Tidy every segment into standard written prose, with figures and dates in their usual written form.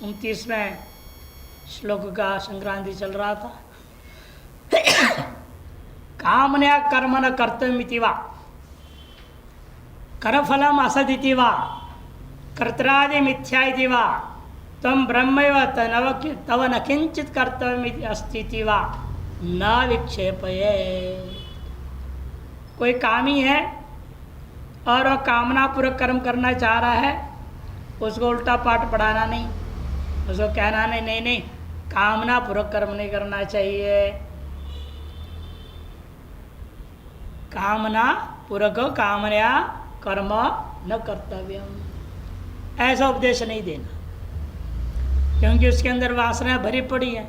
29वें श्लोक का संक्रांति चल रहा था। कामना कर्म न कर्तव्यमिति वा करफलम असदिति वा कर्त्रादि मिथ्या इति वा तम ब्रह्मैव तव न किंचित कर्तव्यमिति अस्ति वा न विक्षेपये। कोई कामी है और वह कामना पूर्वक कर्म करना चाह रहा है, उसको उल्टा पाठ पढ़ाना नहीं, उसको कहना नहीं नहीं नहीं कामना पूर्वक कर्म नहीं करना चाहिए, कामना पूर्वक कामना कर्म न कर्तव्यम, ऐसा उपदेश नहीं देना, क्योंकि उसके अंदर वासनाएं भरी पड़ी हैं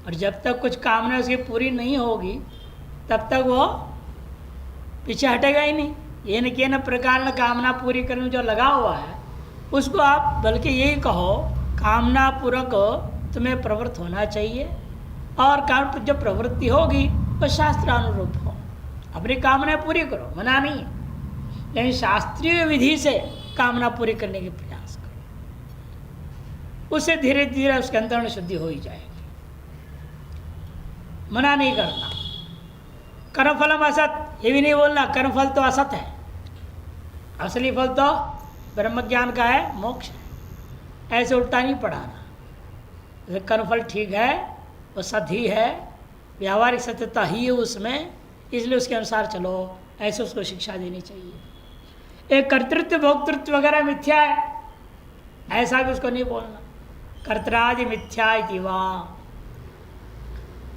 और जब तक कुछ कामना उसकी पूरी नहीं होगी तब तक वो पीछे हटेगा ही नहीं। ये न कि न प्रकार न कामना पूरी करने में जो लगा हुआ है उसको आप बल्कि यही कहो कामना पूर्वक तुम्हें प्रवृत्त होना चाहिए और काम जो प्रवृत्ति होगी वह शास्त्रानुरूप हो, अपनी कामना पूरी करो, मना नहीं, लेकिन शास्त्रीय विधि से कामना पूरी करने के प्रयास करो, उससे धीरे धीरे उसके अंतर्गत शुद्धि हो ही जाएगी। मना नहीं करना। कर्मफलम असत, ये भी नहीं बोलना कर्मफल तो असत है, असली फल तो ब्रह्म ज्ञान का है, मोक्ष है, ऐसे उल्टा नहीं पढ़ाना। कर्मफल ठीक है, वो सत ही है, व्यावहारिक सत्यता ही है उसमें, इसलिए उसके अनुसार चलो, ऐसे उसको शिक्षा देनी चाहिए। एक कर्तृत्व भोक्तृत्व वगैरह मिथ्या है, ऐसा भी उसको नहीं बोलना। कर्त्रादि मिथ्या इति वा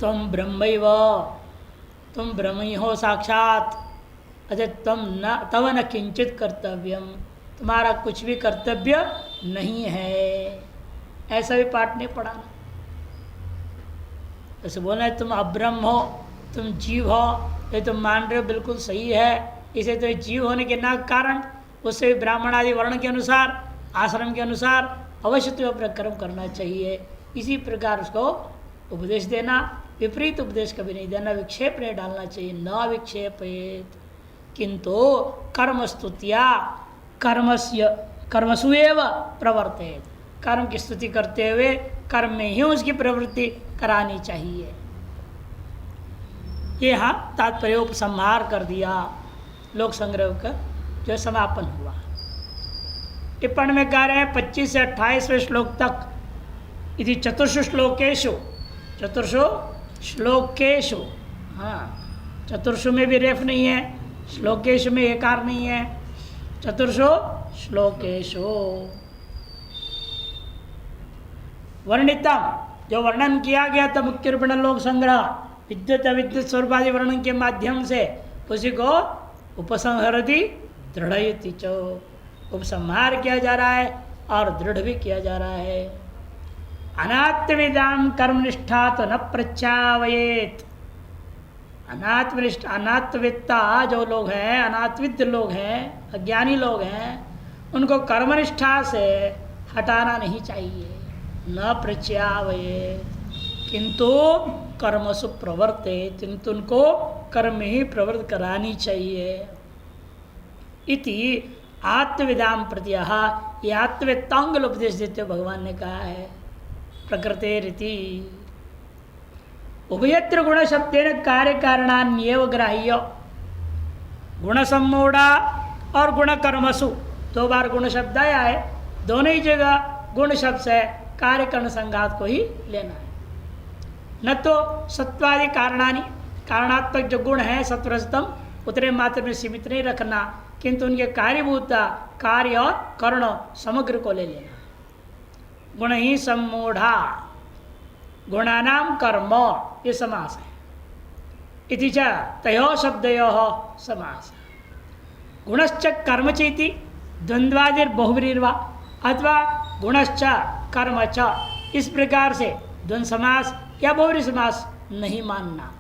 तुम ब्रह्मैव, तुम ब्रह्म ही हो साक्षात, अरे तुम न तव न किंचित कर्तव्यम, तुम्हारा कुछ भी कर्तव्य नहीं है, ऐसा भी पाठ नहीं पढ़ाना। ऐसे बोलना है तुम अब्रह्म हो, तुम जीव हो, ये तुम मान रहे हो बिल्कुल सही है, इसे तो जीव होने के ना कारण उससे ब्राह्मण आदि वर्ण के अनुसार आश्रम के अनुसार अवश्य तो अपना कर्म करना चाहिए, इसी प्रकार उसको उपदेश देना। विपरीत उपदेश कभी नहीं देना, विक्षेप नहीं डालना चाहिए, न विक्षेपेत किंतु कर्मस्तुत्या कर्मसु एव प्रवर्तेत, कर्म की स्तुति करते हुए कर्म में ही उसकी प्रवृत्ति करानी चाहिए। ये हाँ तात्पर्य उपसंहार कर दिया लोक संग्रह का जो समापन हुआ। टिप्पणी में कह रहे हैं 25 से 28वें श्लोक तक यदि चतुर्षु श्लोकेशु, चतुर्षु श्लोकेशु, हाँ चतुर्षु में भी रेफ नहीं है, श्लोकेशु में एकार नहीं है, चतुर्षु श्लोकेशु वर्णितम, जो वर्णन किया गया था मुख्य रूपेण लोक संग्रह विद्युत अविद्युत स्वरूपादि वर्णन के माध्यम से, उसी को उपसंहरति दृढ़यति च, उपसंहार किया जा रहा है और दृढ़ भी किया जा रहा है। अनात्मविदाम कर्मनिष्ठा तो न प्रचावयेत, अनात्मनिष्ठ अनात्मविद्ता जो लोग हैं, अनात्विद लोग हैं, अज्ञानी लोग हैं, उनको कर्मनिष्ठा से हटाना नहीं चाहिए। न प्रचावयेत किंतु कर्मसु प्रवर्तेत, किंतु उनको कर्म में ही प्रवृत्त करानी चाहिए। इति आत्मविदाम प्रति, ये आत्मवेत्तांगल उपदेश देते भगवान ने कहा है। प्रकृते रीति उभयत्र गुण शब्देन कार्य कारणान्येव ग्राह्य, गुण सम्मूढ़ा और गुण कर्मसु, दो बार गुण शब्द आया है, दोनों ही जगह गुण शब्द से कार्य कर्ण संघात को ही लेना है। न तो सत्वादि कारणानि, कारणात्मक जो गुण है सत्वरजतम उतने मात्र में सीमित नहीं रखना, किंतु उनके कार्यभूता कार्य और कर्ण समग्र को ले लेना। गुण ही सम्मूढ़ा, गुणानाम कर्म, ये समास है। इति च तयो शब्दयोः समास। गुणश्च कर्म चेति द्वंद्वादिर बहुब्रीर्वा, अथवा गुणश्च कर्म च, इस प्रकार से द्वंद्व समास या बहुब्री समास नहीं मानना।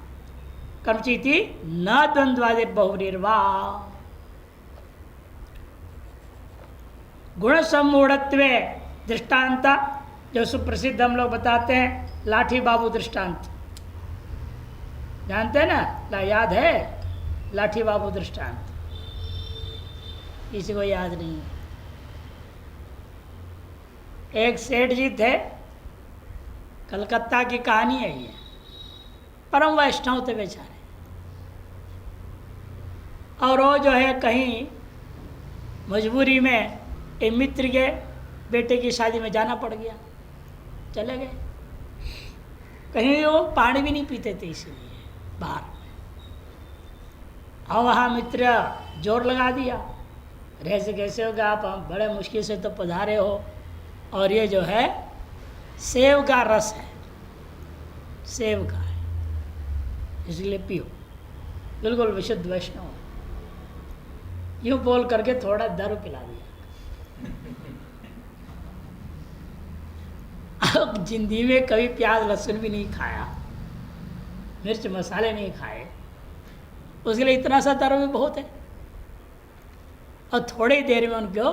कर्म चेति न द्वंद्वादिर बहुब्रीर्वा। गुण सम्मूढ़त्वे दृष्टांत जो सुप्रसिद्ध हम लोग बताते हैं, लाठी बाबू दृष्टांत जानते हैं ना, याद है लाठी बाबू दृष्टांत, किसी को याद नहीं है। एक सेठ जी थे, कलकत्ता की कहानी है ये, परम वैष्णव थे बेचारे। और वो जो है कहीं मजबूरी में एक मित्र के बेटे की शादी में जाना पड़ गया, चले गए। कहीं वो पानी भी नहीं पीते थे इसीलिए बाहर। और वहाँ मित्र जोर लगा दिया, ऐसे कैसे होगा, आप हम बड़े मुश्किल से तो पधारे हो, और ये जो है सेव का रस है, सेव का है, इसलिए पियो, बिल्कुल विशुद्ध वैष्णव। यूँ बोल करके थोड़ा दारू पिला दिया। अब जिंदगी में कभी प्याज लहसुन भी नहीं खाया, मिर्च मसाले नहीं खाए, उसके लिए इतना सा दारू भी बहुत है। और थोड़ी देर में उनको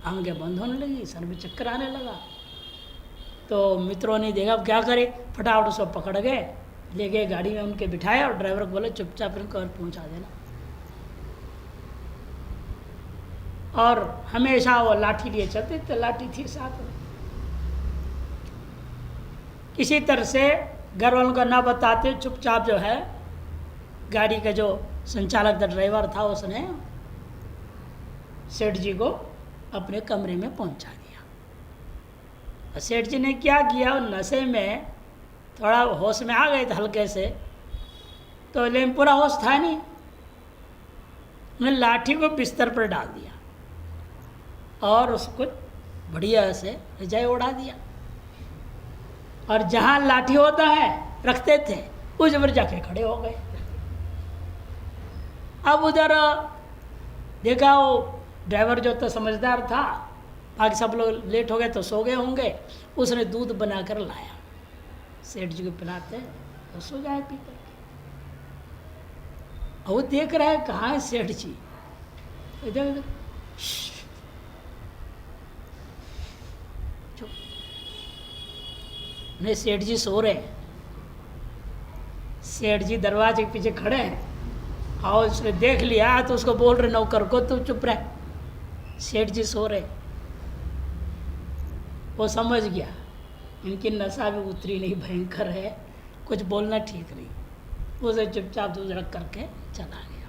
आंखें बंद होने लगी, सर में चक्कर आने लगा। तो मित्रों ने देखा अब क्या करे, फटाफट उसको पकड़ गए, ले गए गाड़ी में उनके बिठाया और ड्राइवर को बोले चुपचाप इनको घर पहुंचा देना। और हमेशा वो लाठी लिए चलते थे, लाठी थी साथ में। किसी तरह से घर वालों को ना बताते चुपचाप जो है गाड़ी का जो संचालक था, ड्राइवर था, उसने सेठ जी को अपने कमरे में पहुंचा दिया। सेठ जी ने क्या किया, नशे में थोड़ा होश में आ गए थे हल्के से, तो लेकिन पूरा होश था नहीं, उन्हें लाठी को बिस्तर पर डाल दिया और उसको बढ़िया से रजाई उड़ा दिया। और जहाँ लाठी होता है रखते थे उस पर जाके खड़े हो गए। अब उधर देखा वो ड्राइवर जो तो समझदार था, बाकी सब लोग लेट हो गए तो सो गए होंगे, उसने दूध बनाकर लाया, सेठ जी को पिलाते तो सो जाए पी कर। वो देख रहा है कहाँ है सेठ जी, इधर नहीं, सेठ जी सो रहे हैं। सेठ जी दरवाजे के पीछे खड़े हैं और उसने देख लिया तो उसको बोल रहे नौकर को तू चुप रह, सेठ जी सो रहे। वो समझ गया इनकी नशा भी उतरी नहीं, भयंकर है, कुछ बोलना ठीक नहीं, उसे चुपचाप दूध रख करके चला गया।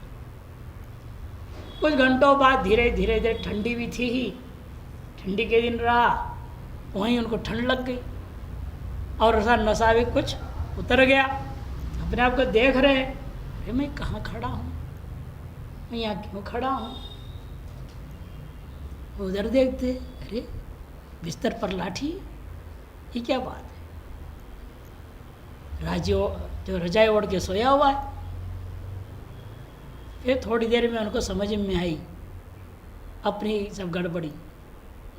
कुछ घंटों बाद धीरे धीरे धीरे ठंडी भी थी ही, ठंडी के दिन रहा, वहीं उनको ठंड लग गई और उसका नशा भी कुछ उतर गया। अपने आप को देख रहे, अरे मैं कहाँ खड़ा हूँ, मैं यहाँ क्यों खड़ा हूँ। उधर देखते, अरे बिस्तर पर लाठी, ये क्या बात है, राजियो जो रजाई ओढ़ के सोया हुआ है। फिर थोड़ी देर में उनको समझ में आई अपनी सब गड़बड़ी,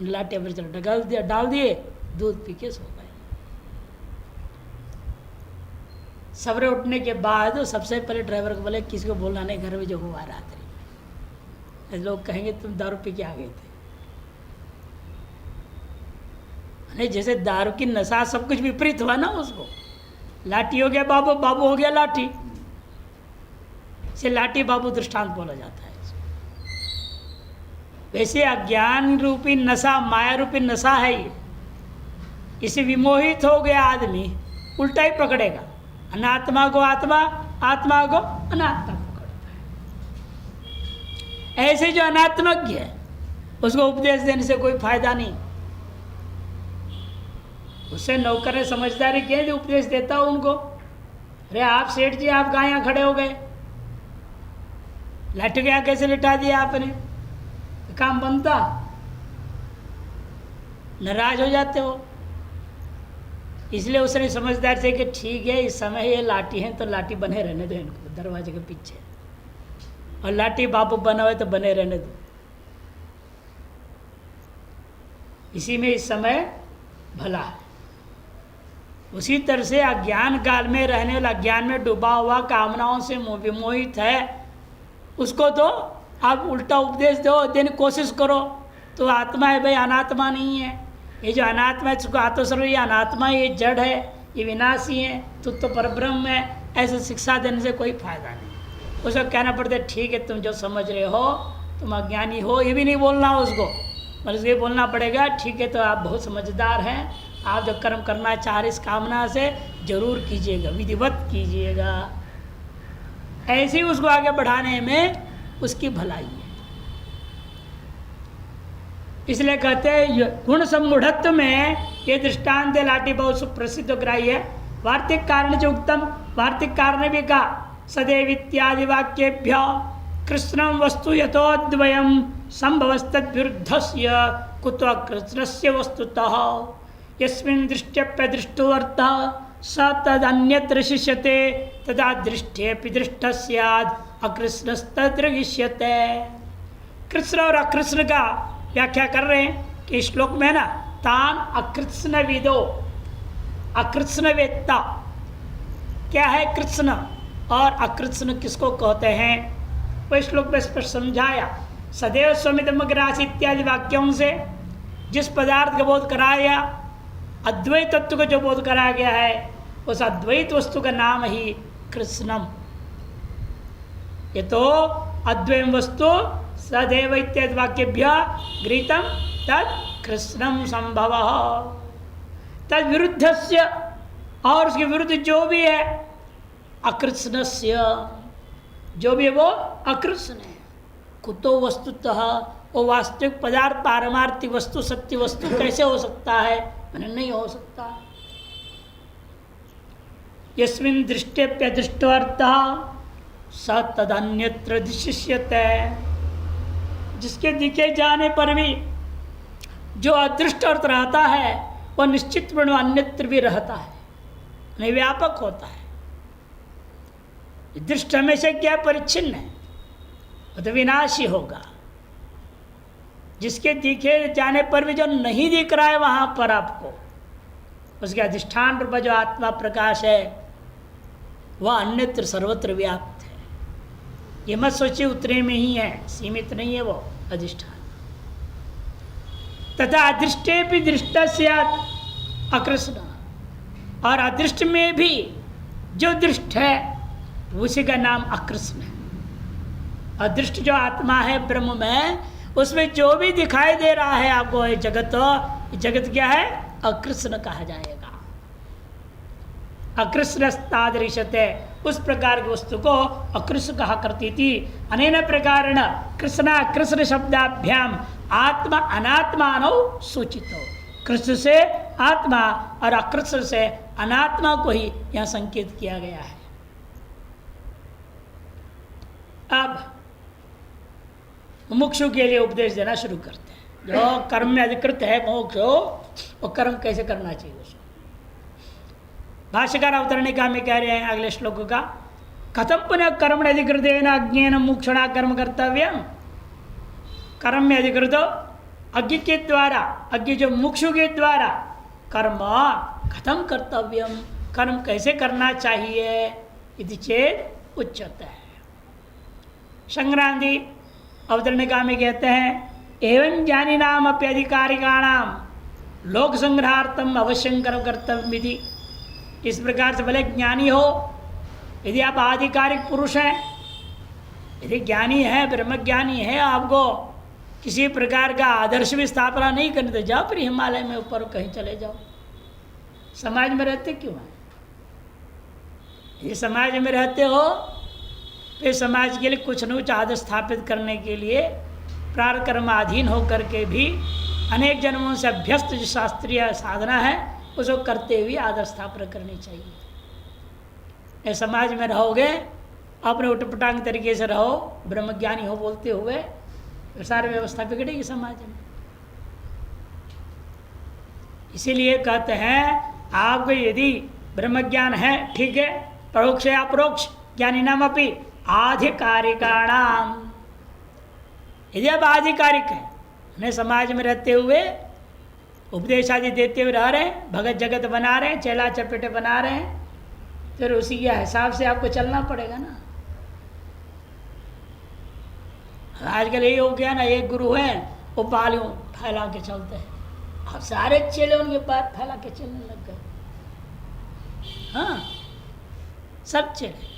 लाठी पर डाल दिए, दूध पी के सो गए। सवेरे उठने के बाद सबसे पहले ड्राइवर को बोले किसी को बोलना नहीं घर में जो हुआ रात्रि में, लोग कहेंगे तुम दारू पी के आ गए थे। अरे जैसे दारू की नशा सब कुछ विपरीत हुआ ना उसको, लाठी हो गया बाबू, बाबू हो गया लाठी, से लाठी बाबू दृष्टांत बोला जाता है। वैसे अज्ञान रूपी नशा, माया रूपी नशा है ये, इसे विमोहित हो गया आदमी उल्टा ही पकड़ेगा, अनात्मा को आत्मा, आत्मा को अनात्मा पकड़ता है। ऐसे जो अनात्मज्ञ है उसको उपदेश देने से कोई फायदा नहीं। उससे नौकर ने समझदारी के उपदेश देता हो उनको, अरे आप सेठ जी आप कहाँ यहाँ खड़े हो गए, लाठी के यहाँ कैसे लिटा दिया आपने, तो काम बनता, नाराज हो जाते हो। इसलिए उसने समझदार से कि ठीक है इस समय ये लाठी है तो लाठी बने रहने दो इनको दरवाजे के पीछे, और लाठी बाबू बना हुए तो बने रहने दो, इसी में इस समय भला है। उसी तरह से अज्ञान काल में रहने वाला, अज्ञान में डूबा हुआ, कामनाओं से विमोहित है, उसको तो आप उल्टा उपदेश दो, देने की कोशिश करो, तो आत्मा है भाई, अनात्मा नहीं है। ये जो अनात्मा है इसको आत्मस्वरूप, ये अनात्मा, ये जड़ है, ये विनाशी है, तो परब्रह्म है, ऐसे शिक्षा देने से कोई फायदा नहीं। उसको कहना पड़ता है ठीक है तुम जो समझ रहे हो तुम अज्ञानी हो, ये भी नहीं बोलना उसको, मतलब ये बोलना पड़ेगा, ठीक है तो आप बहुत समझदार हैं, आप जो कर्म करना चाह रहे इस कामना से जरूर कीजिएगा, विधिवत कीजिएगा। ऐसे ही उसको आगे बढ़ाने में उसकी भलाई है। इसलिए कहते हैं गुण सम्मूढ़त्व में ये दृष्टांत लाठी बहुत सुप्रसिद्ध ग्राह्य है। वार्तिक कारण जो उत्तम, वार्तिक कारण ने भी कहा सदैव इत्यादि वाक्येभ्य कृष्णं वस्तु यथोद्वयं संभवस्तद्विरुद्धस्य कुतो कृष्णस्य वस्तुतः यस्मिन् दृष्ट्यप्यदृष्टोऽर्थः स तदन्यत्र शिष्यते तदा दृष्टेऽपि दृष्टः स्यात् अकृष्णस्तद्रगिष्यते। कृष्ण और अकृष्ण का व्याख्या कर रहे हैं कि श्लोक में है ना, तान अकृष्ण विदो, अकृष्ण वेत्ता क्या है कृष्ण और अकृष्ण किसको कहते हैं, वह श्लोक में स्पष्ट समझाया। सदैव स्वमिदमग्रास इत्यादि वाक्यों से जिस पदार्थ का बोध कराया, अद्वैत तत्व का जो बोध कराया गया है, उस अद्वैत वस्तु का नाम ही कृष्णम। ये तो अद्वैत वस्तु सदैव इत्यादि वाक्यभ्य गृहीतम तद कृष्णम संभव। तद विरुद्धस्य, और उसके विरुद्ध जो भी है अकृष्णस्य, जो भी है वो अकृष्ण है। कुतो वस्तुतः, वो वास्तविक पदार्थ पारमार्थिक वस्तु सत्य वस्तु कैसे हो सकता है, मैंने नहीं हो सकता। यस्मिन् दृष्टेप्यदृष्टोऽर्थः स तदन्यत्र दृश्यते, जिसके दिखे जाने पर भी जो अदृष्ट अर्थ रहता है वह निश्चित रूप अन्यत्र भी रहता है, नहीं व्यापक होता है। दृष्ट हमेशा क्या परिच्छिन्न है, वो तो विनाशी होगा। जिसके दिखे जाने पर भी जो नहीं दिख रहा है वहां पर आपको, उसके अधिष्ठान रूप जो आत्मा प्रकाश है वह अन्यत्र सर्वत्र व्याप्त है। ये मत सोचिए उतने में ही है, सीमित नहीं है वो अधिष्ठान। तथा अदृष्टे भी दृष्ट स्यात् अकृष्ण, और अदृष्ट में भी जो दृष्ट है उसी का नाम अकृष्ण है। अदृष्ट जो आत्मा है ब्रह्म में, उसमें जो भी दिखाई दे रहा है आपको ये जगत, जगत क्या है, अकृष्ण कहा जाएगा। अकृष्णस्तादृश्यते, उस प्रकार की वस्तु को अकृष्ण कहा करती थी। अनेन प्रकारेण कृष्ण अकृष्ण शब्दाभ्याम आत्मा अनात्मानौ सूचितो, कृष्ण से आत्मा और अकृष्ण से अनात्मा को ही यहाँ संकेत किया गया है। अब मुमुक्षु के लिए उपदेश देना शुरू करते हैं। जो कर्म में अधिकृत है मोक्ष हो, वो कर्म कैसे करना चाहिए उसको। भाष्यकार अवतरणिका में कह रहे हैं अगले श्लोक का, कथम पुनः कर्म अधिकृतेन अज्ञेन मोक्षणा कर्म कर्तव्यम। कर्म में अधिकृत अज्ञ के द्वारा, अज्ञ जो मुक्षु के द्वारा कर्म कथम कर्तव्यम, कर्म कैसे करना चाहिए, यदि चेत उच्यते है। संक्रांति अवतरणिका में कहते हैं एवं ज्ञानी नाम अप्यधिकारिकाणाम लोक संग्रहार्थम अवश्यं कर्म कर्तव्यमिति। इस प्रकार से भले ज्ञानी हो, यदि आप आधिकारिक पुरुष हैं, यदि ज्ञानी है, ब्रह्मज्ञानी है, आपको किसी प्रकार का आदर्श भी स्थापना नहीं करनी तो जाओ फिर हिमालय में ऊपर कहीं चले जाओ। समाज में रहते क्यों हैं? ये समाज में रहते हो फिर समाज के लिए कुछ न कुछ आदर्श स्थापित करने के लिए प्रारकर्माधीन होकर के भी अनेक जन्मों से अभ्यस्त जो शास्त्रीय साधना है उसको करते हुए आदर्श स्थापना करनी चाहिए। ये समाज में रहोगे, अपने उटपटांग तरीके से रहो, ब्रह्मज्ञानी हो बोलते हुए, तो सारी व्यवस्था बिगड़ेगी समाज में। इसीलिए कहते हैं आपको यदि ब्रह्मज्ञान है ठीक है, परोक्ष या अपरोक्ष ज्ञानी नाम अपनी आधिकारिकाणाम, यदि आप आधिकारिक हैं, उन्हें समाज में रहते हुए उपदेश आदि देते हुए रह रहे हैं, भगत जगत बना रहे हैं, चेला चपेटे बना रहे हैं, फिर उसी के हिसाब से आपको चलना पड़ेगा ना। आजकल यही हो गया ना, एक गुरु है वो बालियों फैला के चलते हैं, अब सारे चेले उनके पास फैला के चलने लग गए। हाँ, सब चेले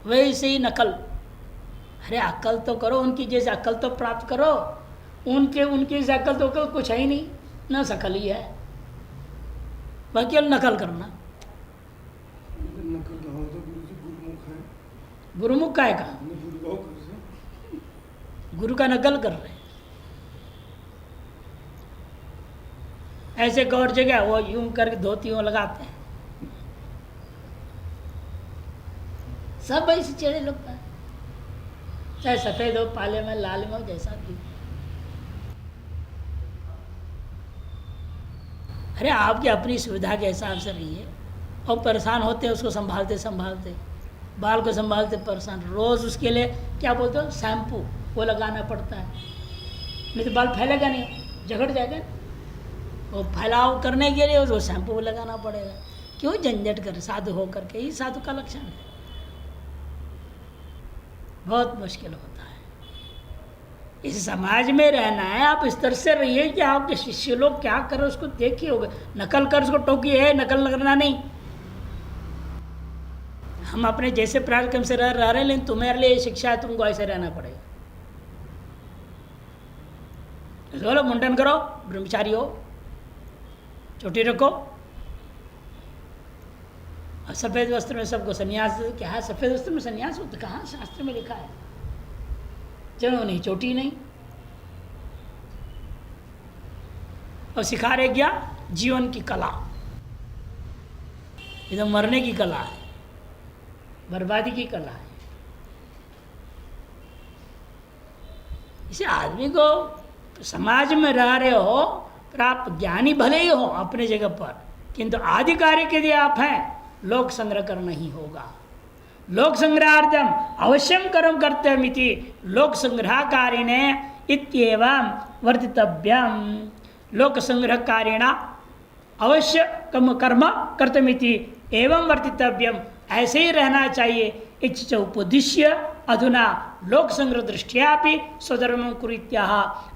वैसे ही नकल। अरे अकल तो करो, उनकी जैसे अकल तो प्राप्त करो, उनकी शकल तो कुछ है ही नहीं, न शकल ही है, बाकी नकल करना। नकल हो तो गुरुमुख है, गुरुमुख का है कहा, गुरु का नकल कर रहे हैं। ऐसे एक और जगह वो यूं करके धोती यूं लगाते हैं, सब ऐसे चेहरे लोग का, चाहे सफेद हो, पाले में, लाल में हो, जैसा भी। अरे आपकी अपनी सुविधा के हिसाब से रहिए। और परेशान होते हैं उसको संभालते संभालते, बाल को संभालते परेशान, रोज़ उसके लिए क्या बोलते हो, शैम्पू वो लगाना पड़ता है, नहीं तो बाल फैलेगा नहीं, झगड़ जाएगा। वो फैलाव करने के लिए उसको शैम्पू लगाना पड़ेगा। क्यों झंझट कर, साधु होकर के, ही साधु का लक्षण है। बहुत मुश्किल होता है। इस समाज में रहना है, आप इस तरह से रहिए कि आपके शिष्य लोग क्या कर रहे उसको देखिए, होगा नकल कर उसको टोकी है, नकल करना नहीं। हम अपने जैसे प्रारंभ से रह रहे हैं, लेकिन तुम्हारे लिए शिक्षा है, तुमको ऐसे रहना पड़ेगा। बोलो मुंडन करो, ब्रह्मचारी हो, चोटी रखो, और सफेद वस्त्र में सबको सन्यास। क्या है सफेद वस्त्र में सन्यास होता, कहाँ शास्त्र में लिखा है? जनो नहीं, चोटी नहीं। और सिखा रहे क्या? जीवन की कला। ये तो मरने की कला है, बर्बादी की कला है। इसे आदमी को समाज में रह रहे हो, पर आप ज्ञानी भले ही हो अपने जगह पर, किंतु आधिकारिक यदि आप हैं, लोक संग्रह करना ही होगा। लोक संग्रहार्थम अवश्यम कर्म कर्तव्यमिति लोक संग्रहकारिणे इत्येवं वर्तितव्यम। लोक संग्रहकारिणा अवश्य कर्म कर्तव्यमिति एवं वर्तितव्यम, ऐसे ही रहना चाहिए। इच्छ उपदिश्य अधुना लोक संग्रह दृष्टिया भी स्वधर्म कुरीत्याह।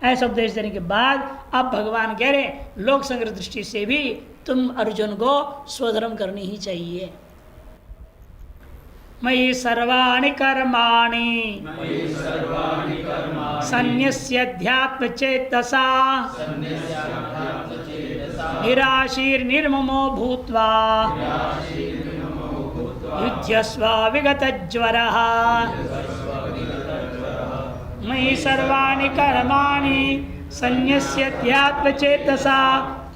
ऐसा उपदेश देने के बाद अब भगवान कह रहे लोक संग्रह दृष्टि से भी तुम अर्जुन को स्वधर्म करनी ही चाहिए। मयि सर्वाणि कर्माणि सन्न्यस्याध्यात्म चेतसा निराशीर्निर्ममो भूत्वा युध्यस्व विगतज्वरः। मयि सर्वाणि कर्माणि सन्न्यस्याध्यात्म चेतसा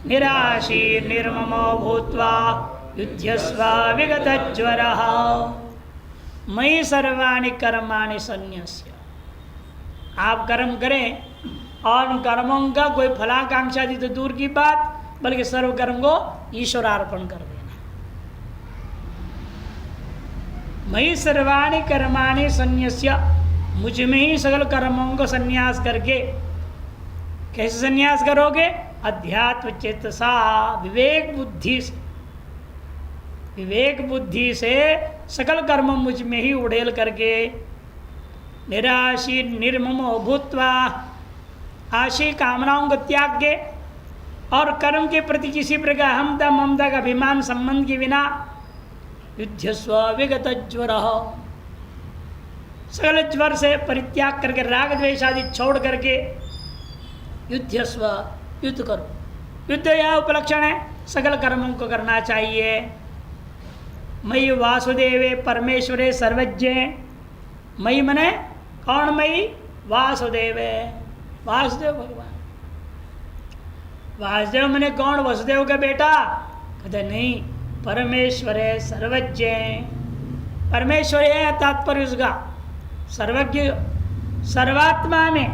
निराशीर्निर्ममो भूत्वा युध्यस्व विगतज्वरः। मयि सर्वाणि कर्माणि सन्न्यस्य। आप कर्म करें और उन कर्मों का कोई फलाकांक्षा दी तो दूर की बात, बल्कि सर्व कर्म को ईश्वरार्पण कर देना। मयि सर्वाणि कर्माणि सन्न्यस्य, मुझ में ही सकल कर्मों को संन्यास करके। कैसे संन्यास करोगे? अध्यात्म चेतसा, विवेक बुद्धि से। विवेक बुद्धि से सकल कर्म मुझ में ही उड़ेल करके। निराशी निर्ममो भूत्वा, आशी कामनाओं को त्याग के और कर्म के प्रति किसी प्रकार हमता ममता का अभिमान संबंध के बिना युध्यस्व विगत ज्वर, सकल ज्वर से परित्याग करके राग द्वेष आदि छोड़ करके युद्धस्व, युद्ध करो। युद्ध यह उपलक्षण है, सकल कर्मों को करना चाहिए। मयि वासुदेवे परमेश्वरे सर्वज्ञे। मयि मने कौन? मयि वासुदेवे, वासुदेव भगवान। वासुदेव मने कौन? वसुदेव का बेटा? कहते नहीं, परमेश्वरे सर्वज्ञ। परमेश्वर है तात्पर्य उसका, सर्वज्ञ, सर्वात्मा में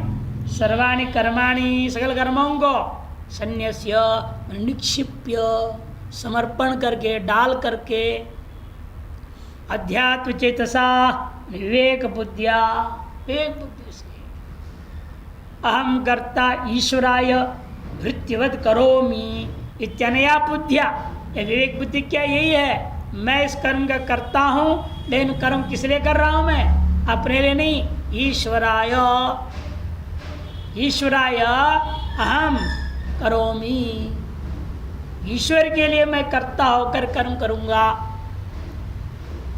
सर्वाणि कर्माणि, सकल कर्मों को सन्न्यस्य निक्षिप्य, समर्पण करके, डाल करके, अध्यात्म चेतसा, विवेक बुद्धिया, विवेक बुद्धि से। अहम कर्ता ईश्वराय भृत्यवत करोमि इत्यनया बुद्धिया। ये विवेक बुद्धि क्या? यही है, मैं इस कर्म का करता हूँ, लेकिन कर्म किस लिए कर रहा हूँ? मैं अपने लिए नहीं, ईश्वराय, ईश्वराय अहम करोमि, ईश्वर के लिए मैं करता होकर कर्म करूँगा।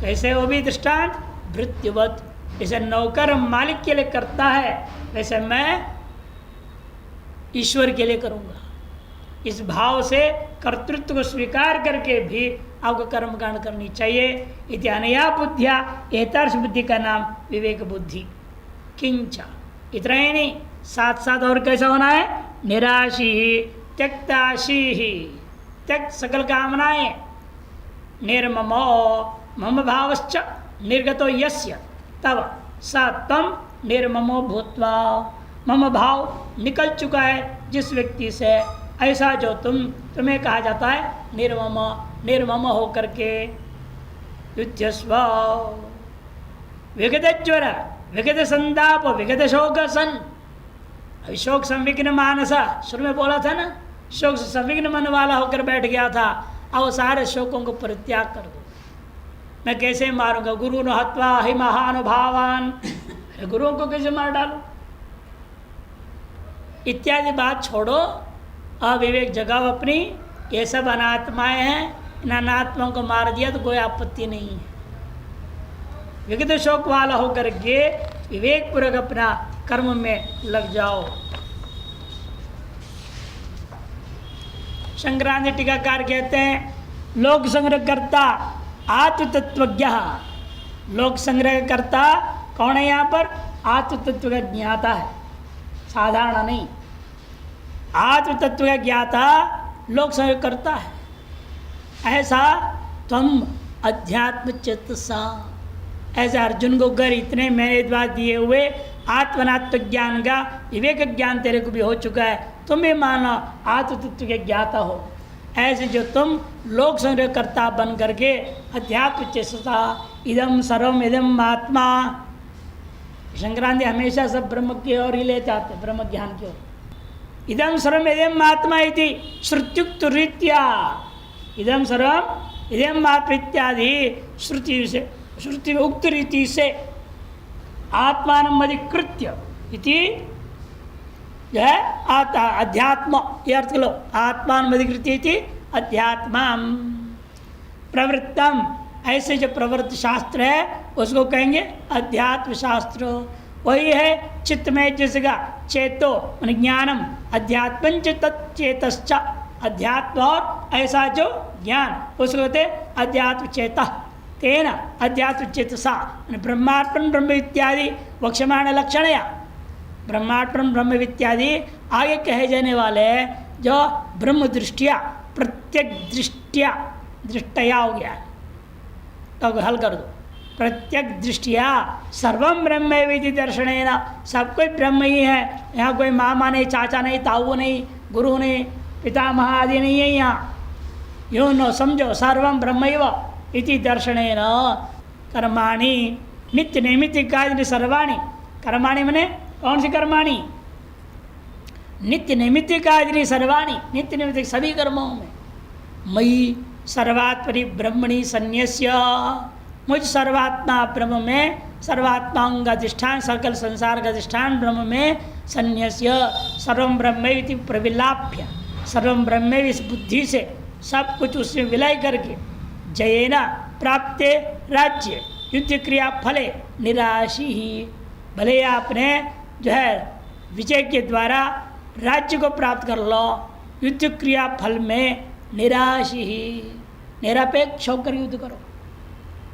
कैसे? वो भी दृष्टांत भृत्यवत, जैसे नौकर मालिक के लिए करता है, वैसे मैं ईश्वर के लिए करूँगा। इस भाव से कर्तृत्व को स्वीकार करके भी आपको कर्मकांड करनी चाहिए। इति अनया बुद्धिया, एतादृश बुद्धि का नाम विवेक बुद्धि। किंचा, इतना ही नहीं, साथ साथ और कैसा होना है? निराशी ही, त्यक्ताशी ही, त्यक्त सकल कामनाएं, निर्ममो मम भावश्च निर्गतो यस्य तब स तम निर्ममो भूत्वा, मम भाव निकल चुका है जिस व्यक्ति से, ऐसा जो तुम्हें कहा जाता है निर्मम, निर्मम हो करके। युध्यस्व विगत ज्वर, विगत संताप, विगत शोक सन। अभी शोक संविघ्न मानसा शुरू में बोला था ना, शोक से संविघ्न मन वाला होकर बैठ गया था। अब सारे शोकों को परित्याग कर दो। मैं कैसे मारूंगा? गुरु न हत्वा हि महानुभावान, गुरुओं को कैसे मार डालूं? इत्यादि बात छोड़ो, अविवेक जगाओ अपनी। ये सब अनात्माएं हैं, इन अनात्माओं को मार दिया तो कोई आपत्ति नहीं है। विगत शोक वाला होकर के विवेक पूर्वक अपना कर्म में लग जाओ। संक्रांति टीकाकार कहते हैं, लोक संग्रह करता आत्म तत्वज्ञ। लोक संग्रह करता कौन है? यहाँ पर आत्म तत्व का ज्ञाता है, साधारण नहीं। आत्म तत्व का ज्ञाता लोक संग्रह करता है। ऐसा तुम अध्यात्म चेतसा, ऐसे अर्जुन को कर इतने मैंने द्वारा दिए हुए आत्मनात्म ज्ञान का विवेक ज्ञान तेरे को भी हो चुका है, तुम भी मानो आत्म तत्व के ज्ञाता हो। ऐसे जो तुम लोक संग्रह करता बन करके अध्यात्म चेतसा, इदम सर्वम इदम आत्मा। संक्रांति हमेशा सब ब्रह्म की ओर ही ले जाते, ब्रह्म ज्ञान की ओर। इदम सर्वम इदम आत्मा इति श्रुत्युक्त रीत्या, इदम सर्वम इदम आत्मा इत्यादि श्रुति से, श्रुति उक्त रीति से आत्मान अधिकृत्य इति जो है अध्यात्म, ये अर्थ लो, आत्मान अधिकृत्य इति अध्यात्मा प्रवृत्तम। ऐसे जो प्रवृत्त शास्त्र है उसको कहेंगे अध्यात्म शास्त्र। वही है चित्त में जिसका चेतो ज्ञानम अध्यात्म तच्चेतश्च, अध्यात्म और ऐसा जो ज्ञान उसको कहते अध्यात्म चेता। तेन अध्यात्म चेतसा ब्रह्मार्पण ब्रह्म इत्यादि वक्षमाण लक्षण, या ब्रह्मार्पण ब्रह्म इत्यादि आगे कहे जाने वाले जो ब्रह्म दृष्टिया, प्रत्यक दृष्टिया, दृष्टया हो गया तो हल कर दो। प्रत्यक दृष्टिया सर्वम ब्रह्म विधि दर्शनेन, सब कोई ब्रह्म ही है। यहाँ कोई मामा नहीं, चाचा नहीं, ताऊ नहीं, गुरु नहीं, पितामह आदि नहीं है। यहाँ यूँ नो समझो, सर्वम ब्रह्मैव इति दर्शनेन कर्माणि नित्य नैमित्तिकादि सर्वाणि। कर्माणि मने कौन सी कर्माणि? नित्य नैमित्तिकादि सर्वाणि, नित्य नैमित्तिक सभी कर्मों में मयि सर्वात्मनि ब्रह्मणि सन्न्यस्य, मुझ सर्वात्मा ब्रह्म में, सर्वात्माओं का अधिष्ठान, सकल संसार का अधिष्ठान ब्रह्म में सन्न्यस्य सर्वम ब्रह्मैति प्रविलाप्य, सर्वम ब्रह्म इस बुद्धि से सब कुछ उसमें विलय करके जयेना प्राप्ते राज्य युद्ध क्रिया फले निराशी ही, भले आपने जो है विजय के द्वारा राज्य को प्राप्त कर लो, युद्ध क्रिया फल में निराशी ही, निरपेक्ष होकर युद्ध करो।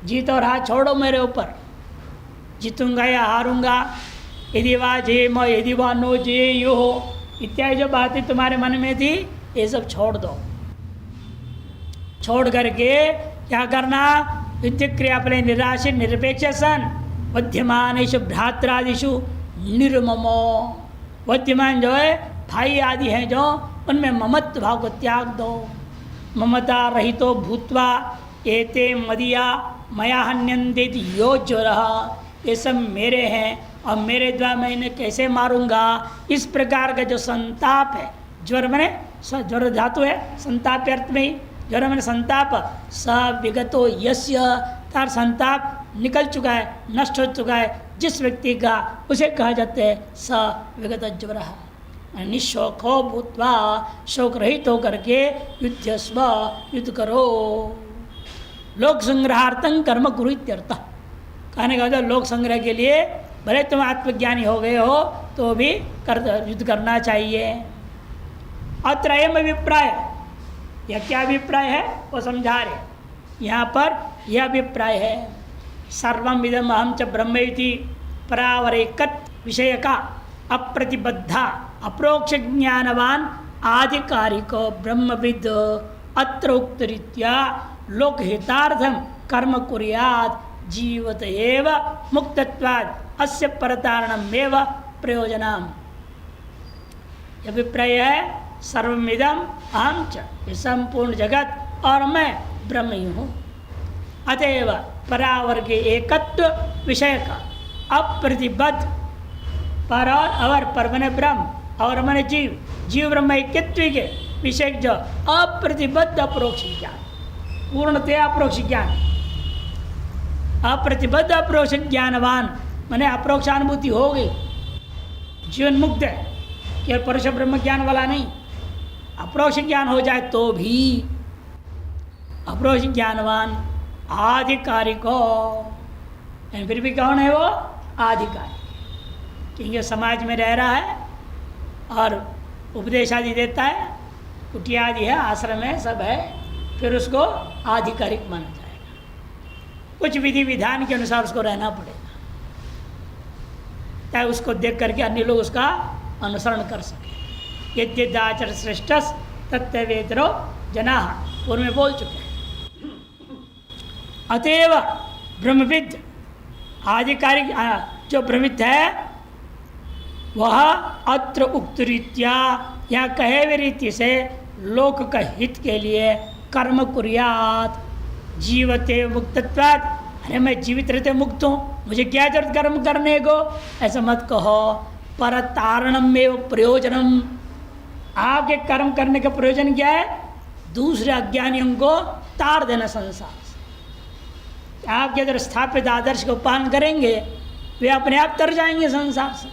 जीत और हार छोड़ो मेरे ऊपर, जीतूंगा या हारूंगा, यदि वा जय मो यदि वा नो जय यो हो इत्यादि जो बातें तुम्हारे मन में थी ये सब छोड़ दो। छोड़ करके क्या करना? युद्ध क्रिया फले निराशी निरपेक्ष सन वध्यमानेषु भ्रात्रादिषु निर्ममो, वध्यमान जो है भाई आदि हैं जो, उनमें ममत्व भाव को त्याग दो। ममता रहितो भूत्वा एते मदिया मया हन्यन्ते यो ज्वरः, ये सब मेरे हैं और मेरे द्वारा मैं इन्हें कैसे मारूंगा, इस प्रकार का जो संताप है। ज्वर मैंने ज्वर धातु है संताप अर्थ में ही, ज्वर मैंने संताप, स विगतो यस्य, तार संताप निकल चुका है, नष्ट हो चुका है जिस व्यक्ति का, उसे कहा जाता है स विगत ज्वरः। निशोको भूत्वा, शोक रहित होकर के युद्धस्व, युद्ध करो। लोक संग्रहार्थं कर्म कुरु इत्यर्थ, कहने का लोक संग्रह के लिए भले तुम आत्मज्ञानी हो गए हो तो भी युद्ध करना चाहिए। अत्र अयम अभिप्राय, यह क्या अभिप्राय है वो समझा रहे। यहाँ पर यह अभिप्राय है सर्वम इदम अहम च ब्रह्म इति परावरेकत विषय का अप्रतिबद्धा अप्रोक्ष ज्ञानवान आधिकारिको ब्रह्मविद अत्र उक्तरीत्या लोकहितार्थम कर्म कुर्यात् जीवत एव मुक्तत्वात् अस्य परतारणमेव प्रयोजनम। यह अभिप्राय है सर्वमिदम अहम च, ये संपूर्ण जगत और मैं ब्रह्म ही हूँ। अतएव परावर्ग एकत्व विषय का अप्रतिबद्ध पर और अवर पर मने ब्रह्म और मने जीव, जीव ब्रह्म एकत्व के विषय जो अप्रतिबद्ध अप्रोक्ष ज्ञान, पूर्णतया अप्रोक्ष ज्ञान, अप्रतिबद्ध अप्रोक्ष ज्ञानवान मने अप्रोक्षानुभूति हो गई, जीवन मुक्त है, केवल परोक्ष ब्रह्म ज्ञान वाला नहीं। अप्रोक्ष ज्ञान हो जाए तो भी अप्रोक्ष ज्ञानवान आधिकारिको, फिर भी कौन है वो? आधिकारिक, क्योंकि समाज में रह रहा है और उपदेश आदि देता है, कुटिया आदि है, आश्रम है, सब है, फिर उसको आधिकारिक माना जाएगा। कुछ विधि विधान के अनुसार उसको रहना पड़ेगा, ताकि उसको देख करके अन्य लोग उसका अनुसरण कर सके। यद्यदाचर श्रेष्ठ तत्वेतरो जना, पूर्व में बोल चुके हैं। अतएव ब्रह्मविद आधिकारिक जो ब्रह्मविद है वह अत्र उक्त रीत्या, यहाँ कहे हुए रीति से लोक का हित के लिए कर्म कुर्यात जीवते मुक्तत्वात्। अरे मैं जीवित रहते मुक्त हूँ, मुझे क्या जरूरत कर्म करने को, ऐसा मत कहो। पर तारणम एवं प्रयोजनम, आपके कर्म करने का प्रयोजन क्या है? दूसरे अज्ञानियों को तार देना संसार से। आपके अंदर स्थापित आदर्श को पालन करेंगे वे अपने आप तर जाएंगे संसार से।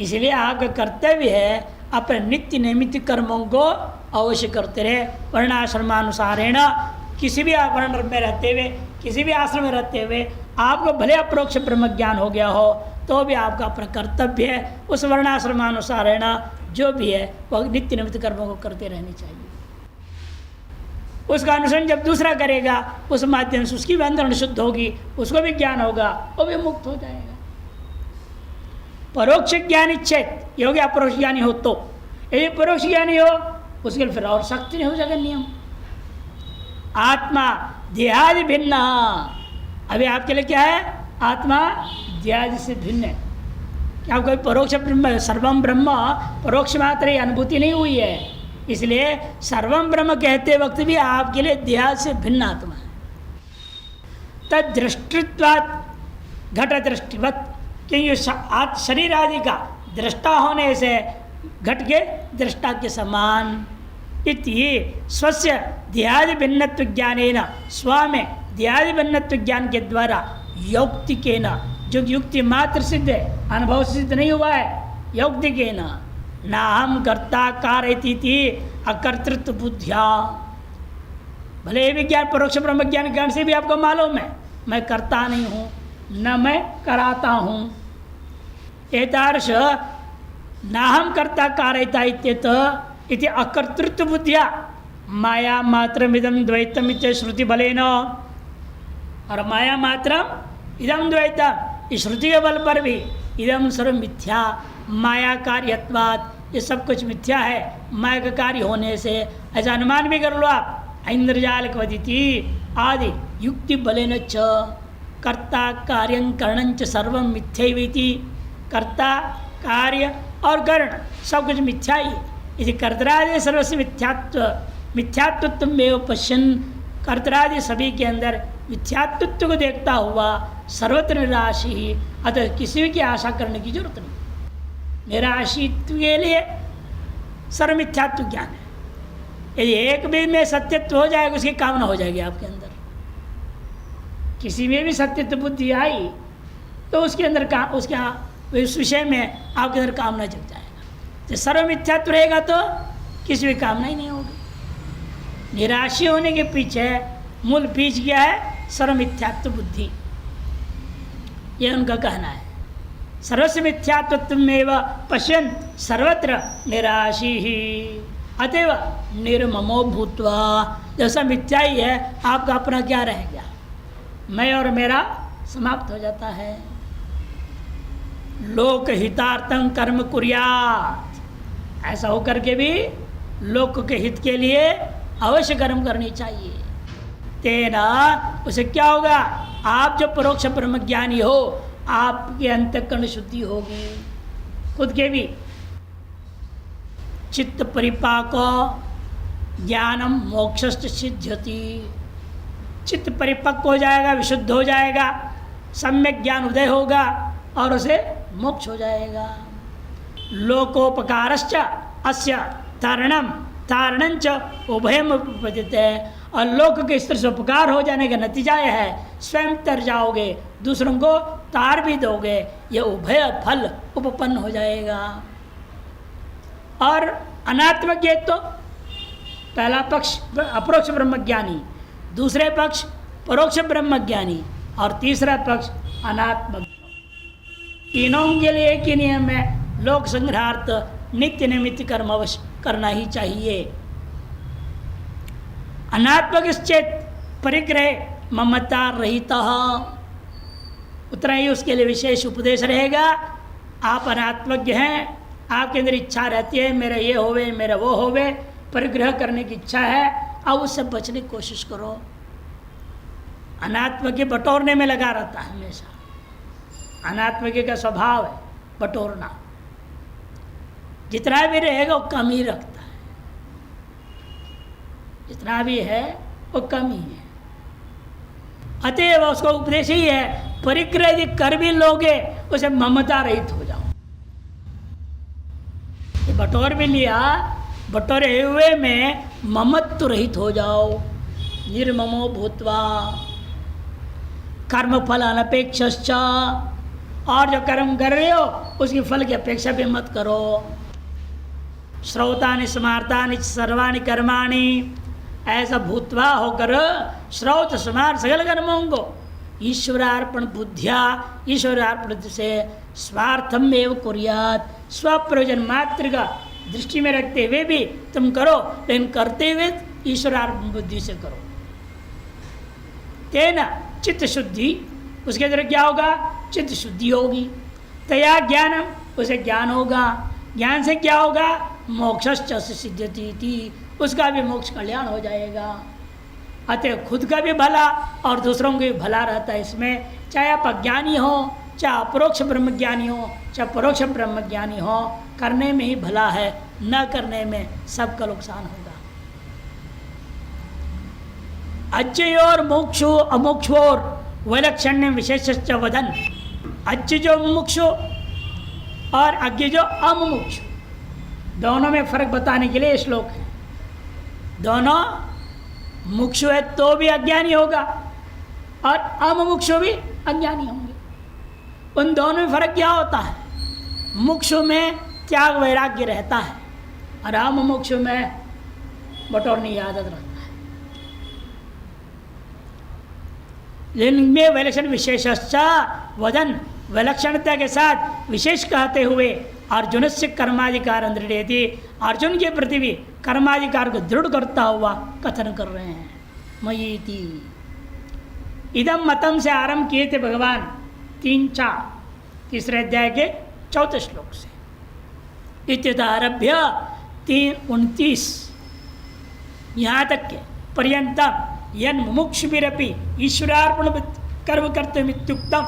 इसलिए आपका कर्तव्य है अपने नित्य नैमित्त कर्मों को अवश्य करते रहे, वर्णाश्रमानुसारेण। किसी भी वर्ण में रहते हुए, किसी भी आश्रम में रहते हुए आपको भले अप्रोक्ष ब्रह्म ज्ञान हो गया हो तो भी आपका अपना कर्तव्य है उस वर्णाश्रमानुसारेण जो भी है वह नित्य नैमित्त कर्मों को करते रहनी चाहिए। उसका अनुसरण जब दूसरा करेगा उस माध्यम से उसकी भी अंदर शुद्ध होगी, उसको भी ज्ञान होगा, वो भी मुक्त हो जाएगा। परोक्ष ज्ञानी चेत, ये हो गया अपरोक्ष ज्ञानी हो तो। यदि परोक्ष ज्ञानी हो उसके लिए फिर और सख्त नहीं हो जाएगा नियम। आत्मा देहादि भिन्न, अभी आपके लिए क्या है? आत्मा देहादि से भिन्न है। क्या कोई परोक्ष ब्रह्म, सर्वम ब्रह्म परोक्ष मात्र ही अनुभूति नहीं हुई है, इसलिए सर्वम ब्रह्म कहते वक्त भी आपके लिए देहादि से भिन्न आत्मा है। तद दृष्टित्वात् घट दृष्टिवत, क्योंकि शरीर आदि का दृष्टा होने से घट के दृष्टा के समान। इति स्वस्य देहादि भिन्नत्व ज्ञानेन, स्व में देहादि भिन्नत्व ज्ञान के द्वारा यौक्तिकेन, जो युक्ति मात्र सिद्ध है, अनुभव सिद्ध नहीं हुआ है, यौक्तिकेन ना हम कर्ता कारयति अकर्तृत्व बुद्धिया। भले ही विज्ञान परोक्ष ब्रह्म ज्ञान ज्ञान से भी आपको मालूम है मैं करता नहीं हूँ, न मैं कराता हूँ। एतादृश नाहम कर्ता कारयिता इत्येत इति अकर्तृत्व बुद्धिया माया मात्रमिदं द्वैतम इत्य श्रुति बलेन। और माया मात्रम इदम द्वैतम, इस श्रुति के बल पर भी इदम सर्व मिथ्या माया कार्यत्वात्, ये सब कुछ मिथ्या है माया का कार्य होने से। ऐसा अनुमान भी कर लो आप। इंद्रजाल वदिति आदि युक्ति बलेन च कर्ता कार्यं करणंच सर्वं मिथ्यैवेति। कर्ता कार्य और कर्ण सब कुछ मिथ्या ही। इसी कर्तरादि सर्वस्व मिथ्यात्व में पश्यन, कर्तरादि सभी के अंदर मिथ्यात्व को देखता हुआ सर्वत्र निराशी ही, अतः किसी की आशा करने की जरूरत नहीं। निराशित्व के लिए सर्व मिथ्यात्व ज्ञान है। यदि एक भी में सत्यत्व हो जाएगा उसकी कामना हो जाएगी आपके अंदर। किसी में भी सत्यत्व बुद्धि आई तो उसके अंदर उस विषय में आपके अंदर कामना जग जाएगा। तो सर्व मिथ्यात्व रहेगा तो किसी भी कामना ही नहीं होगी। निराशी होने के पीछे मूल बीज क्या है? सर्व मिथ्यात्व बुद्धि, यह उनका कहना है। सर्वस्य मिथ्यात्वमेव पश्यन् सर्वत्र निराशी ही। अतएव निर्ममो भूत्वा, जैसा मिथ्या ही है आपका अपना क्या रह गया, मैं और मेरा समाप्त हो जाता है। लोक हितार्थं कर्म कुर्यात्, ऐसा होकर के भी लोक के हित के लिए अवश्य कर्म करनी चाहिए। तेना उसे क्या होगा, आप जो परोक्ष ब्रह्मज्ञानी हो आपके अंतःकरण शुद्धि होगी, खुद के भी चित्त परिपाक ज्ञानम मोक्षश्च सिद्ध्यति, चित्त परिपक्व हो जाएगा, विशुद्ध हो जाएगा, सम्यक ज्ञान उदय होगा और उसे मोक्ष हो जाएगा। लोकोपकारश्च अस्य तारणम तारणंच उभयम उपपद्यते, और लोक के स्तर से उपकार हो जाने का नतीजा यह है स्वयं तर जाओगे, दूसरों को तार भी दोगे, ये उभय फल उपपन्न हो जाएगा। और अनात्मज्ञ तो पहला पक्ष अपरोक्ष ब्रह्मज्ञानी, दूसरे पक्ष परोक्ष ब्रह्मज्ञानी और तीसरा पक्ष अनात्मज्ञ। तीनों के लिए एक ही नियम है, लोक संग्रहार्थ नित्य निमित्त कर्म अवश्य करना ही चाहिए। अनात्मक परिग्रह ममता रहित, उतना ही उसके लिए विशेष उपदेश रहेगा। आप अनात्मज्ञ हैं, आपके अंदर इच्छा रहती है मेरा ये होवे मेरा वो होवे, परिग्रह करने की इच्छा है, अब उससे बचने की कोशिश करो। अनात्मज्ञ बटोरने में लगा रहता है हमेशा, अनात्मज्ञ का स्वभाव है बटोरना, जितना भी रहेगा वो कम ही रखता है, जितना भी है वो कम ही है। अतएव उसका उपदेश ही है परिग्रह यदि कर भी लोगे उसे ममता रहित हो जाओ। ये बटोर भी लिया, बटोरे हुए में ममत्व रहित हो जाओ। निर्ममो भूत्वा कर्म फल अनपेक्षश्च, और जो कर्म कर रहे हो उसकी फल की अपेक्षा भी मत करो। श्रौतानि स्मार्तानि सर्वाणि कर्माणि, ऐसा भूतवा होकर श्रौत स्मार्त सगल कर्मों को ईश्वरार्पण बुद्धिया, ईश्वरार्पण से स्वार्थम एवं कुर्यात्, स्वप्रयोजन मात्र का दृष्टि में रखते हुए भी तुम करो, लेकिन करते हुए ईश्वरार्पण बुद्धि से करो। तेना चित्त शुद्धि, उसके अंदर क्या होगा, चित्त शुद्धि होगी। तया ज्ञानम, उसे ज्ञान होगा, ज्ञान से क्या होगा, मोक्षश्च सिद्ध्यति, उसका भी मोक्ष कल्याण हो जाएगा। अतः खुद का भी भला और दूसरों का भी भला रहता है इसमें, चाहे आप अज्ञानी हो, चाहे अपरोक्ष ब्रह्मज्ञानी हो, चाहे परोक्ष ब्रह्मज्ञानी हो, करने में ही भला है, न करने में सबका नुकसान होगा। अज्ञयोर मोक्षो अमोक्षोर वैलक्षण्य विशेषश्च वदन, अज्ञ जो मुमुक्षु और अज्ञ जो अमुमुक्षु, दोनों में फर्क बताने के लिए श्लोक है। दोनों मुक्षु है तो भी अज्ञानी होगा और अमुमुक्षु भी अज्ञानी होंगे। उन दोनों में फर्क क्या होता है, मुक्षु में त्याग वैराग्य रहता है और अमुमुक्षु में बटोरने की आदत रहता है। इनमें विलक्षण विशेषश्च वदन, विलक्षणता के साथ विशेष कहते हुए अर्जुन से कर्माधिकार दृढ़यति, अर्जुन के प्रति भी कर्माधिकार को दृढ़ करता हुआ कथन कर रहे हैं। मयीति इदम मतम से आरंभ किए थे भगवान 3-4 तीसरे अध्याय के 4 श्लोक से इत्यारभ्य 3-29 यहाँ तक के पर्यंतम यन मुमुक्षुभिरपि ईश्वरार्पण कर्म करते मित्युक्तम,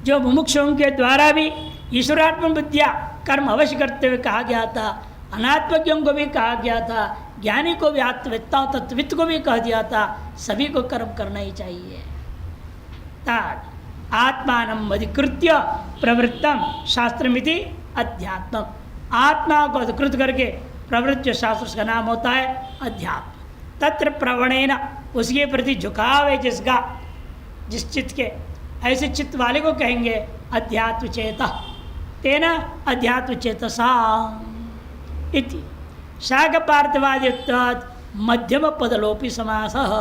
जो मुमुक्षुओं के द्वारा भी ईश्वरार्पण विद्या कर्म अवश्य करते हुए कहा गया था, अनात्मज्ञों को भी कहा गया था, ज्ञानी को भी आत्मवेत्ता तत्वित्त को भी कह दिया था, सभी को कर्म करना ही चाहिए। तद आत्मानम अधिकृत्य प्रवृत्तम शास्त्रमिति अध्यात्म, आत्मा को अधिकृत करके प्रवृत्त जो शास्त्र का नाम होता है अध्यात्म। तत्र प्रवणेन, उसके प्रति झुकाव है जिसका, जिस चित्त के, ऐसे चित्त वाले को कहेंगे अध्यात्म चेता, तेना अध्यात्म चेतसा इति। शाक पार्थवादित्वात् मध्यम पदलोपि समासः,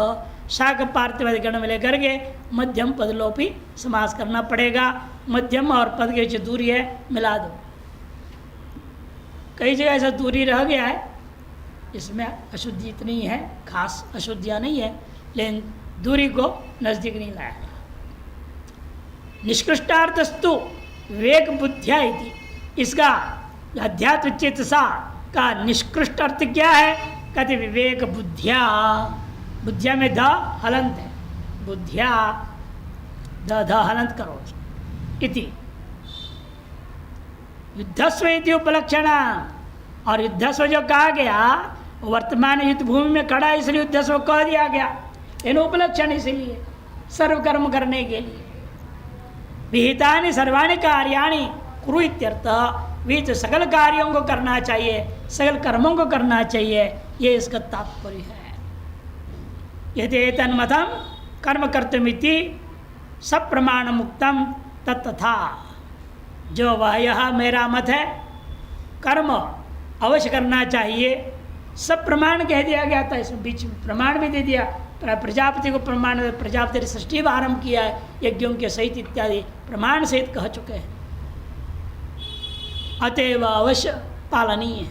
शाक पार्थिवाधिकरण में लेकर के मध्यम पदलोपी समास करना पड़ेगा। मध्यम और पद के जो दूरी है मिला दो। कई जगह ऐसा दूरी रह गया है, इसमें अशुद्धि इतनी है, खास अशुद्धियाँ नहीं है, लेकिन दूरी को नज़दीक नहीं लाया। निष्कृष्टार्थस्तु विवेक बुद्धिया इति, इसका अध्यात्म चेतसा का निष्कृष्ट अर्थ क्या है? कहते विवेक बुद्धिया। बुद्धिया में ध हलंत है, बुद्धिया ध हलंत करो इति। युद्धस्व इति उपलक्षण, और युद्धस्व जो कहा गया वर्तमान युद्ध भूमि में खड़ा है, इसलिए युद्धस्व कह दिया गया। इन उपलक्षण इसलिए सर्वकर्म करने के लिए। विहितानि सर्वाणि कार्याणि कुरु इत्यर्थ, विहित सकल कार्यों को करना चाहिए, सकल कर्मों को करना चाहिए, ये इसका तात्पर्य है। यदि तन्मतम कर्म कर्तुमिति सब प्रमाण मुक्तम तत्तथा, जो वह यह मेरा मत है, कर्म अवश्य करना चाहिए, सब प्रमाण कह दिया गया था। इसमें बीच में प्रमाण भी दे दिया, प्रजापति को प्रमाण, प्रजापति ने सृष्टि आरंभ किया है, यज्ञों के सहित इत्यादि प्रमाण सहित कह चुके हैं, अतएव अवश्य पालनीय है।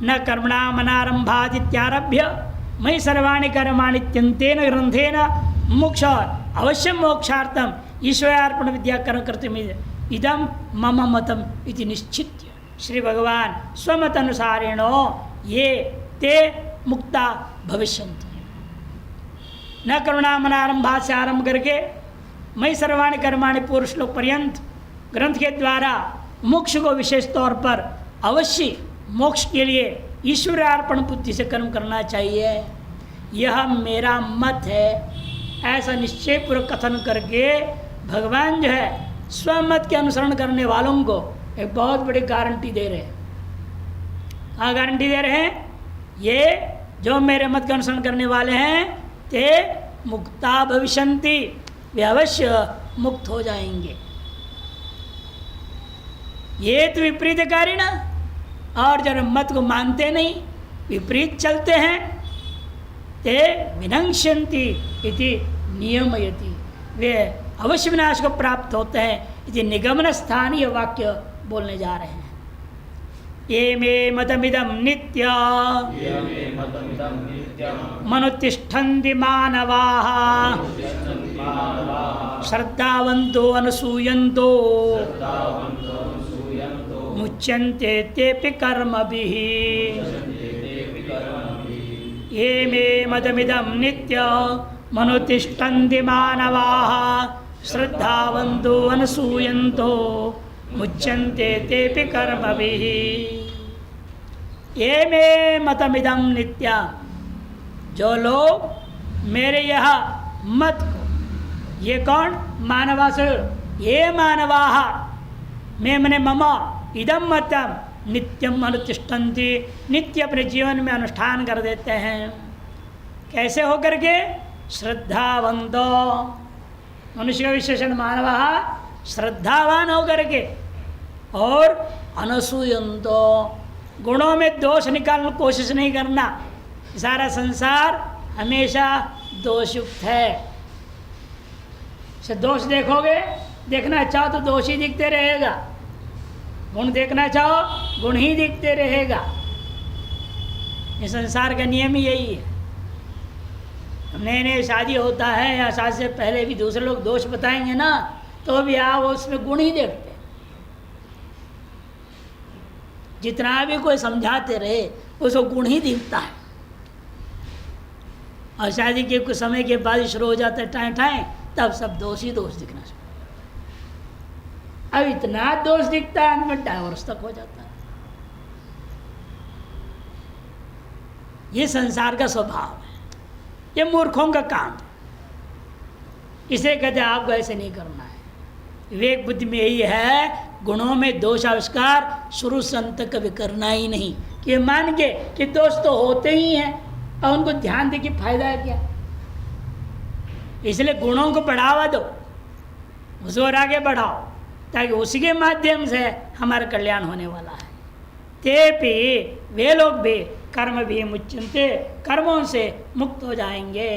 न कर्मणाम अनारंभादित्यारभ्य मयि सर्वाणि कर्माणि त्यंतेन ग्रंथेन मोक्ष, अवश्य मोक्षार्थम ईश्वरार्पण विद्या कर्म करते इदम मम मतम इति निश्चित्य श्री भगवान स्वमत अनुसारेणो ये ते मुक्ता भविष्यन्ति। न करुणामनारंभा से आरंभ करके मई सर्वाणि कर्माणि पूर्व श्लोक पर्यंत ग्रंथ के द्वारा मोक्ष को विशेष तौर पर अवश्य मोक्ष के लिए ईश्वरार्पण बुद्धि से कर्म करना चाहिए, यह मेरा मत है, ऐसा निश्चय पूर्वक कथन करके भगवान जो है स्वमत के अनुसरण करने वालों को एक बहुत बड़ी गारंटी दे रहे हैं। हाँ, गारंटी दे रहे हैं, ये जो मेरे मत का अनुसरण करने वाले हैं ते मुक्ता भविष्यन्ति, वे अवश्य मुक्त हो जाएंगे। ये तो विपरीतकारी ना, और जब मत को मानते नहीं, विपरीत चलते हैं, ते विनश्यन्ति इति नियमयति, वे अवश्य विनाश को प्राप्त होते हैं। इति निगमन स्थानीय वाक्य बोलने जा रहे हैं। ये मे मतमिदं नित्य मनुतिष्ठन्ति मानवाः श्रद्धावन्तो अनुसूयन्तो मुच्यन्ते तेऽपि कर्मभिः। ये मे मतमिदं नित्य मनुतिष्ठन्ति मानवाः श्रद्धावन्तो अनुसूयन्तो मुच्यन्ते तेऽपि कर्मभिः। ये मे मतमिदं नित्यं, जो लोग मेरे यह मत को, ये कौन? मानवास, ये मानवाः, मैं मने मम इदं मतम नित्यम अनुतिष्ठन्ति, नित्य अपने जीवन में अनुष्ठान कर देते हैं। कैसे होकर के? श्रद्धावंतो, मनुष्य का विशेषण मानवाः, श्रद्धावान होकर के, और अनसूयन्तो, गुणों में दोष निकालने की कोशिश नहीं करना। सारा संसार हमेशा दोषयुक्त है। से दोष देखोगे, देखना चाहो तो दोष ही दिखते रहेगा, गुण देखना चाहो गुण ही दिखते रहेगा। ये संसार का नियम ही यही है। नए नए शादी होता है या शादी से पहले भी दूसरे लोग दोष बताएंगे ना, तो भी आप उसमें गुण ही देखते हैं। जितना भी कोई समझाते रहे उसको गुण ही दिखता है। और शादी के कुछ समय के बाद शुरू हो जाता है टाएं टाएं, तब सब दोष ही दोष दिखना शुरू। अब इतना दोष दिखता है, अंत में डाइवोर्स तक हो जाता है। ये संसार का स्वभाव है, ये मूर्खों का काम है। इसे कहते हैं आपको ऐसे नहीं करना है। विवेक बुद्धि में यही है, गुणों में दोष आविष्कार शुरू से अंत तक कभी करना ही नहीं। कि मान के कि दोष तो होते ही हैं और उनको ध्यान दे कि फायदा है क्या। इसलिए गुणों को बढ़ावा दो, उसे और आगे बढ़ाओ, ताकि उसी के माध्यम से हमारा कल्याण होने वाला है। ते भी वे लोग भी कर्म भी मुच्यन्ते, कर्मों से मुक्त हो जाएंगे।